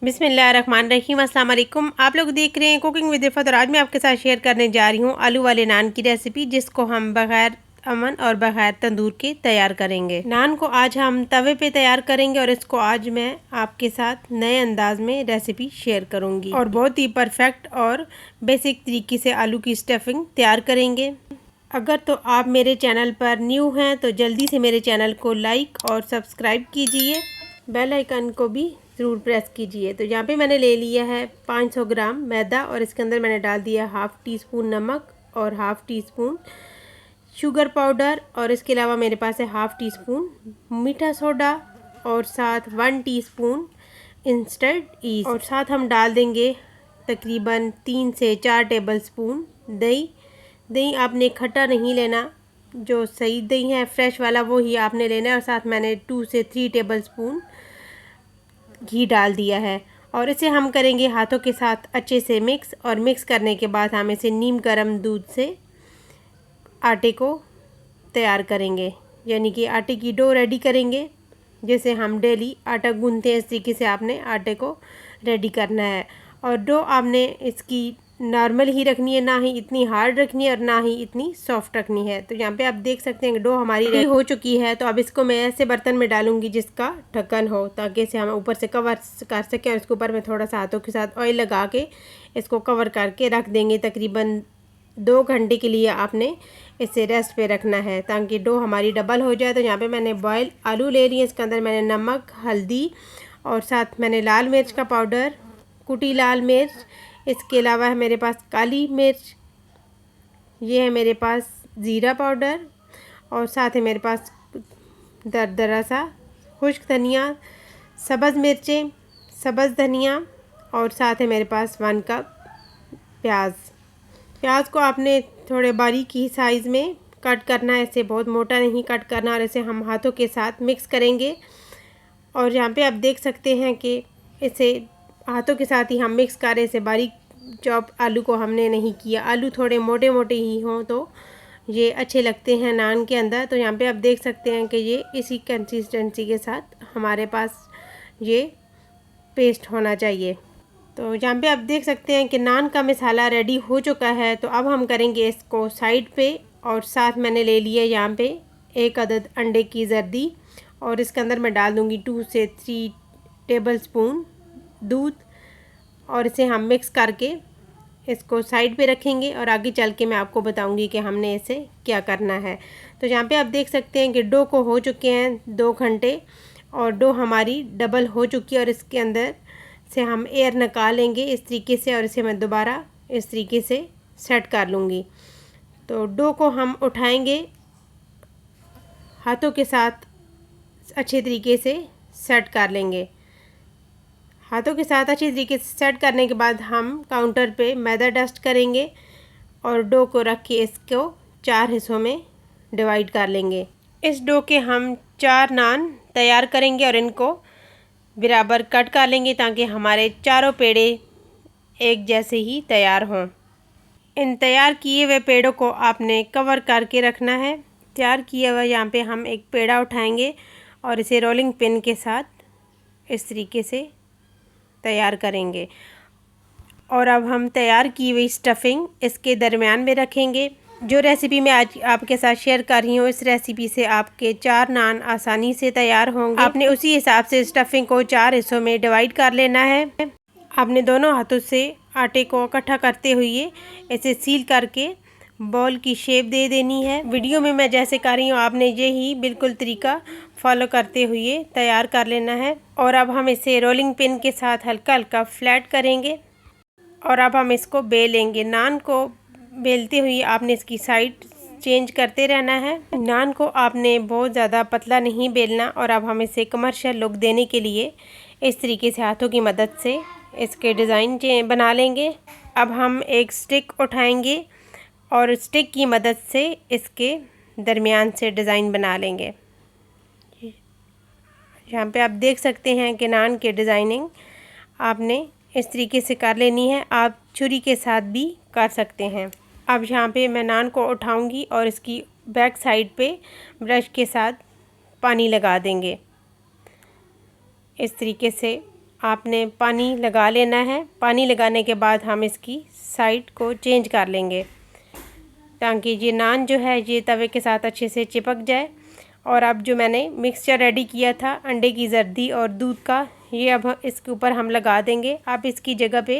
बिस्मिल्लाहिर्रहमानिर्रहीम। अस्सलाम वालेकुम। आप लोग देख रहे हैं कुकिंग विद इफ़त और आज मैं आपके साथ शेयर करने जा रही हूँ आलू वाले नान की रेसिपी, जिसको हम बग़ैर अवन और बग़ैर तंदूर के तैयार करेंगे। नान को आज हम तवे पे तैयार करेंगे और इसको आज मैं आपके साथ नए अंदाज में रेसिपी शेयर करूँगी और बहुत ही परफेक्ट और बेसिक तरीके से आलू की स्टफिंग तैयार करेंगे। अगर तो आप मेरे चैनल पर न्यू हैं तो जल्दी से मेरे चैनल को लाइक और सब्सक्राइब कीजिए, बेल आइकन को भी ज़रूर प्रेस कीजिए। तो यहाँ पे मैंने ले लिया है 500 ग्राम मैदा और इसके अंदर मैंने डाल दिया हाफ़ टी स्पून नमक और half tea spoon sugar powder और इसके अलावा मेरे पास है हाफ़ टी स्पून मीठा सोडा और साथ 1 टीस्पून इंस्टेंट ईस्ट और साथ हम डाल देंगे तकरीबन 3 से 4 टेबल स्पून दही। दही आपने खट्टा नहीं लेना, जो सही दही है फ्रेश वाला वो ही आपने लेना है। और साथ मैंने 2 से 3 टेबल स्पून घी डाल दिया है और इसे हम करेंगे हाथों के साथ अच्छे से मिक्स। और मिक्स करने के बाद हम इसे नीम गर्म दूध से आटे को तैयार करेंगे, यानी कि आटे की डो रेडी करेंगे। जैसे हम डेली आटा गूंथते हैं इस तरीके से आपने आटे को रेडी करना है। और डो आपने इसकी नॉर्मल ही रखनी है, ना ही इतनी हार्ड रखनी है और ना ही इतनी सॉफ्ट रखनी है। तो यहाँ पे आप देख सकते हैं कि डो हमारी रेडी हो चुकी है। तो अब इसको मैं ऐसे बर्तन में डालूंगी जिसका ढक्कन हो, ताकि इसे हम ऊपर से कवर कर सकें। और इसके ऊपर में थोड़ा सा हाथों के साथ ऑयल लगा के इसको कवर करके रख देंगे। तकरीबन 2 घंटे के लिए आपने इसे रेस्ट पे रखना है ताकि डो हमारी डबल हो जाए। तो यहाँ पे मैंने बॉयल आलू ले लिए, इसके अंदर मैंने नमक, हल्दी और साथ मैंने लाल मिर्च का पाउडर, कुटी लाल मिर्च, इसके अलावा है मेरे पास काली मिर्च, ये है मेरे पास ज़ीरा पाउडर और साथ है मेरे पास दरदरा सा खुश्क धनिया, सब्ज़ मिर्चें, सब्ज़ धनिया और साथ है मेरे पास 1 कप प्याज। प्याज को आपने थोड़े बारीक ही साइज़ में कट करना है, इसे बहुत मोटा नहीं कट करना। और इसे हम हाथों के साथ मिक्स करेंगे। और यहाँ पे आप देख सकते हैं कि इसे हाथों के साथ ही हम मिक्स कर रहे हैं, इसे बारीक चॉप आलू को हमने नहीं किया। आलू थोड़े मोटे मोटे ही हों तो ये अच्छे लगते हैं नान के अंदर। तो यहाँ पे आप देख सकते हैं कि ये इसी कंसिस्टेंसी के साथ हमारे पास ये पेस्ट होना चाहिए। तो यहाँ पे आप देख सकते हैं कि नान का मसाला रेडी हो चुका है। तो अब हम करेंगे इसको साइड पे। और साथ मैंने ले लिया यहाँ पे 1 अदद अंडे की जर्दी और इसके अंदर मैं डाल दूँगी 2 से 3 टेबल स्पून दूध और इसे हम मिक्स करके इसको साइड पे रखेंगे। और आगे चल के मैं आपको बताऊंगी कि हमने इसे क्या करना है। तो यहाँ पे आप देख सकते हैं कि डो को हो चुके हैं 2 घंटे और डो हमारी डबल हो चुकी है। और इसके अंदर से हम एयर निकालेंगे इस तरीके से और इसे मैं दोबारा इस तरीके से सेट कर लूँगी। तो डो को हम उठाएंगे, हाथों के साथ अच्छे तरीके से सेट कर लेंगे। हाथों के साथ अच्छी तरीके से सेट करने के बाद हम काउंटर पे मैदा डस्ट करेंगे और डो को रख के इसको 4 हिस्सों में डिवाइड कर लेंगे। इस डो के हम 4 नान तैयार करेंगे और इनको बराबर कट कर लेंगे ताकि हमारे चारों पेड़े एक जैसे ही तैयार हों। इन तैयार किए हुए पेड़ों को आपने कवर करके रखना है। तैयार किया हुआ यहाँ पे हम एक पेड़ा उठाएंगे और इसे रोलिंग पिन के साथ इस तरीके से तैयार करेंगे। और अब हम तैयार की हुई स्टफिंग इसके दरमियान में रखेंगे। जो रेसिपी मैं आज आपके साथ शेयर कर रही हूँ, इस रेसिपी से आपके 4 नान आसानी से तैयार होंगे। आपने उसी हिसाब से स्टफिंग को 4 हिस्सों में डिवाइड कर लेना है। आपने दोनों हाथों से आटे को इकट्ठा करते हुए इसे सील करके बॉल की शेप दे देनी है। वीडियो में मैं जैसे कर रही हूँ आपने यही बिल्कुल तरीका फॉलो करते हुए तैयार कर लेना है। और अब हम इसे रोलिंग पिन के साथ हल्का हल्का फ्लैट करेंगे और अब हम इसको बेलेंगे। नान को बेलते हुए आपने इसकी साइड चेंज करते रहना है। नान को आपने बहुत ज़्यादा पतला नहीं बेलना। और अब हम इसे कमर्शियल लुक देने के लिए इस तरीके से हाथों की मदद से इसके डिज़ाइन बना लेंगे। अब हम एक स्टिक उठाएंगे और स्टिक की मदद से इसके दरमियान से डिज़ाइन बना लेंगे। यहाँ पे आप देख सकते हैं कि नान के डिज़ाइनिंग आपने इस तरीके से कर लेनी है। आप छुरी के साथ भी कर सकते हैं। अब यहाँ पे मैं नान को उठाऊंगी और इसकी बैक साइड पे ब्रश के साथ पानी लगा देंगे। इस तरीके से आपने पानी लगा लेना है। पानी लगाने के बाद हम इसकी साइड को चेंज कर लेंगे ताकि ये नान जो है ये तवे के साथ अच्छे से चिपक जाए। और अब जो मैंने मिक्सचर रेडी किया था अंडे की जर्दी और दूध का, ये अब इसके ऊपर हम लगा देंगे। आप इसकी जगह पे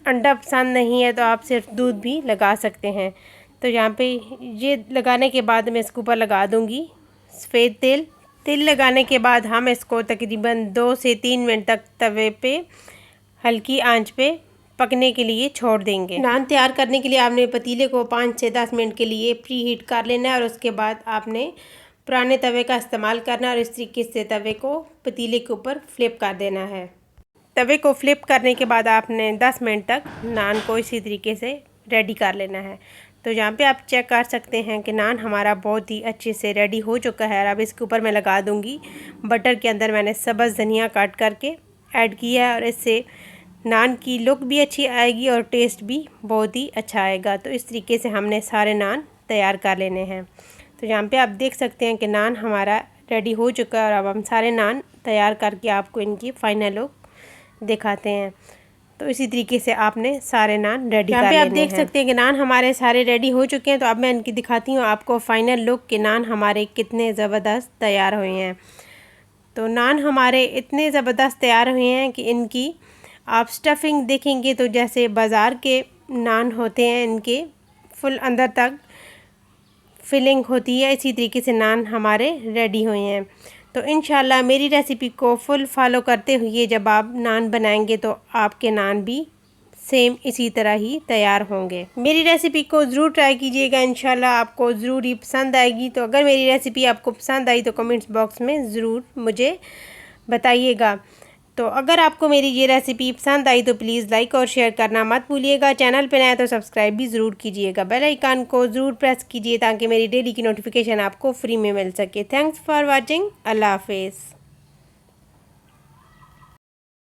अंडा पसंद नहीं है तो आप सिर्फ दूध भी लगा सकते हैं। तो यहाँ पे ये लगाने के बाद मैं इसके ऊपर लगा दूँगी सफ़ेद तेल। तेल लगाने के बाद हम इसको तकरीबन 2 से 3 मिनट तक तवे पे हल्की आंच पे पकने के लिए छोड़ देंगे। नान तैयार करने के लिए आपने पतीले को 5 से 10 मिनट के लिए प्री हीट कर लेना है और उसके बाद आपने पुराने तवे का इस्तेमाल करना और इस तरीके से तवे को पतीले के ऊपर फ्लिप कर देना है। तवे को फ्लिप करने के बाद आपने 10 मिनट तक नान को इसी तरीके से रेडी कर लेना है। तो यहाँ पे आप चेक कर सकते हैं कि नान हमारा बहुत ही अच्छे से रेडी हो चुका है। और अब इसके ऊपर मैं लगा दूँगी बटर के अंदर मैंने सब्ज़ धनिया काट करके ऐड किया है और इससे नान की लुक भी अच्छी आएगी और टेस्ट भी बहुत ही अच्छा आएगा। तो इस तरीके से हमने सारे नान तैयार कर लेने हैं। तो यहाँ पे आप देख सकते हैं कि नान हमारा रेडी हो चुका है और अब हम सारे नान तैयार करके आपको इनकी फाइनल लुक दिखाते हैं। तो इसी तरीके से आपने सारे नान रेडी कर लेने हैं। आप देख सकते हैं कि नान हमारे सारे रेडी हो चुके हैं। तो अब मैं इनकी दिखाती हूँ आपको फाइनल लुक कि नान हमारे कितने ज़बरदस्त तैयार हुए हैं। तो नान हमारे इतने ज़बरदस्त तैयार हुए हैं कि इनकी आप स्टफिंग देखेंगे तो जैसे बाज़ार के नान होते हैं, इनके फुल अंदर तक फिलिंग होती है, इसी तरीके से नान हमारे रेडी हुए हैं। तो इंशाल्लाह मेरी रेसिपी को फुल फॉलो करते हुए जब आप नान बनाएंगे तो आपके नान भी सेम इसी तरह ही तैयार होंगे। मेरी रेसिपी को ज़रूर ट्राई कीजिएगा, इंशाल्लाह आपको ज़रूर ही पसंद आएगी। तो अगर मेरी रेसिपी आपको पसंद आई तो कमेंट्स बॉक्स में ज़रूर मुझे बताइएगा। तो अगर आपको मेरी ये रेसिपी पसंद आई तो प्लीज़ लाइक और शेयर करना मत भूलिएगा। चैनल पे नया तो सब्सक्राइब भी ज़रूर कीजिएगा। बेल आइकन को ज़रूर प्रेस कीजिए ताकि मेरी डेली की नोटिफिकेशन आपको फ्री में मिल सके। Thanks for watching. अल्लाह हाफिज़।